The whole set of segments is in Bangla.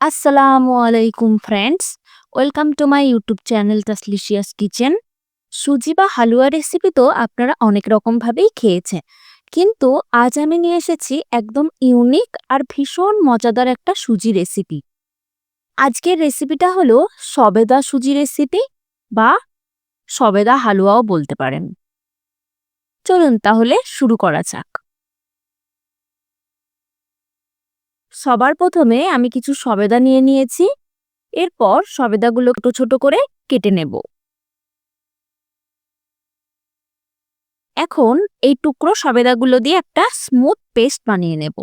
আসসালামু আলাইকুম friends, welcome to my YouTube channel Taslicious kitchen. সুজি বা হালুয়া রেসিপি তো আপনারা অনেক রকমভাবেই খেয়েছেন, কিন্তু আজ আমি নিয়ে এসেছি একদম ইউনিক আর ভীষণ মজাদার একটা সুজি রেসিপি। আজকের রেসিপিটা হলো সবেদা সুজি রেসিপি বা সবেদা হালুয়াও বলতে পারেন। চলুন তাহলে শুরু করা যাক। সবার প্রথমে আমি কিছু সবেদা নিয়ে নিয়েছি। এরপর সবেদাগুলো ছোট ছোট করে কেটে নেব। এখন এই টুকরো সবেদাগুলো দিয়ে একটা স্মুথ পেস্ট বানিয়ে নেব।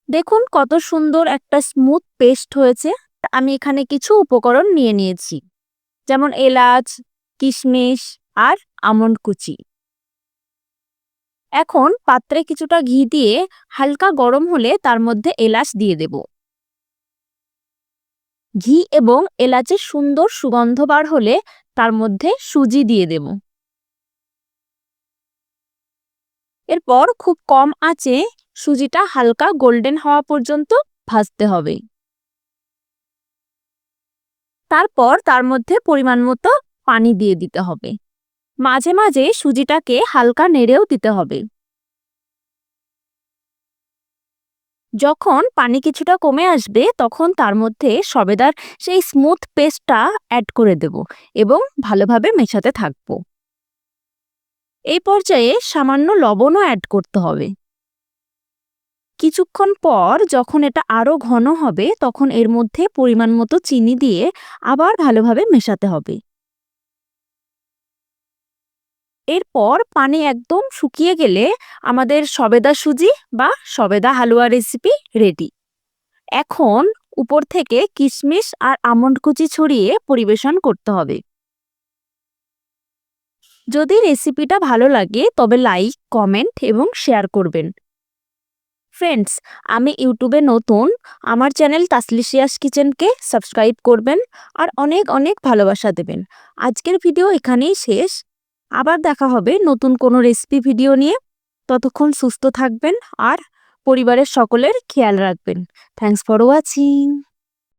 দেখুন কত সুন্দর একটা স্মুথ পেস্ট হয়েছে। আমি এখানে কিছু উপকরণ নিয়ে নিয়েছি, যেমন এলাচ, কিশমিশ আর আমন্ড কুচি। এখন পাত্রে কিছুটা ঘি দিয়ে হালকা গরম হলে তার মধ্যে এলাচ দিয়ে দেব। ঘি এবং এলাচের সুন্দর সুগন্ধ বার হলে তার মধ্যে সুজি দিয়ে দেব। এরপর খুব কম আঁচে সুজিটা হালকা গোল্ডেন হওয়া পর্যন্ত ভাজতে হবে। তারপর তার মধ্যে পরিমাণ মতো পানি দিয়ে দিতে হবে। মাঝে মাঝে সুজিটাকে হালকা নেড়েও দিতে হবে। যখন পানি কিছুটা কমে আসবে তখন তার মধ্যে সবেদার সেই স্মুথ পেস্টটা অ্যাড করে দেব এবং ভালোভাবে মেশাতে থাকবো। এই পর্যায়ে সামান্য লবণও অ্যাড করতে হবে। কিছুক্ষণ পর যখন এটা আরো ঘন হবে তখন এর মধ্যে পরিমাণ মতো চিনি দিয়ে আবার ভালোভাবে মেশাতে হবে। এরপর পানি একদম শুকিয়ে গেলে আমাদের সবেদা সুজি বা সবেদা হালুয়া রেসিপি রেডি। এখন উপর থেকে কিশমিশ আর আমন্ড কুচি ছড়িয়ে পরিবেশন করতে হবে। যদি রেসিপিটা ভালো লাগে তবে লাইক, কমেন্ট এবং শেয়ার করবেন। ফ্রেন্ডস, আমি ইউটিউবে নতুন, আমার চ্যানেল তাসলিশিয়াস কিচেনকে সাবস্ক্রাইব করবেন আর অনেক অনেক ভালোবাসা দেবেন। আজকের ভিডিও এখানেই শেষ। আবার দেখা হবে নতুন কোনো রেসিপি ভিডিও নিয়ে। ততক্ষণ সুস্থ থাকবেন আর পরিবারের সকলের খেয়াল রাখবেন। Thanks for watching.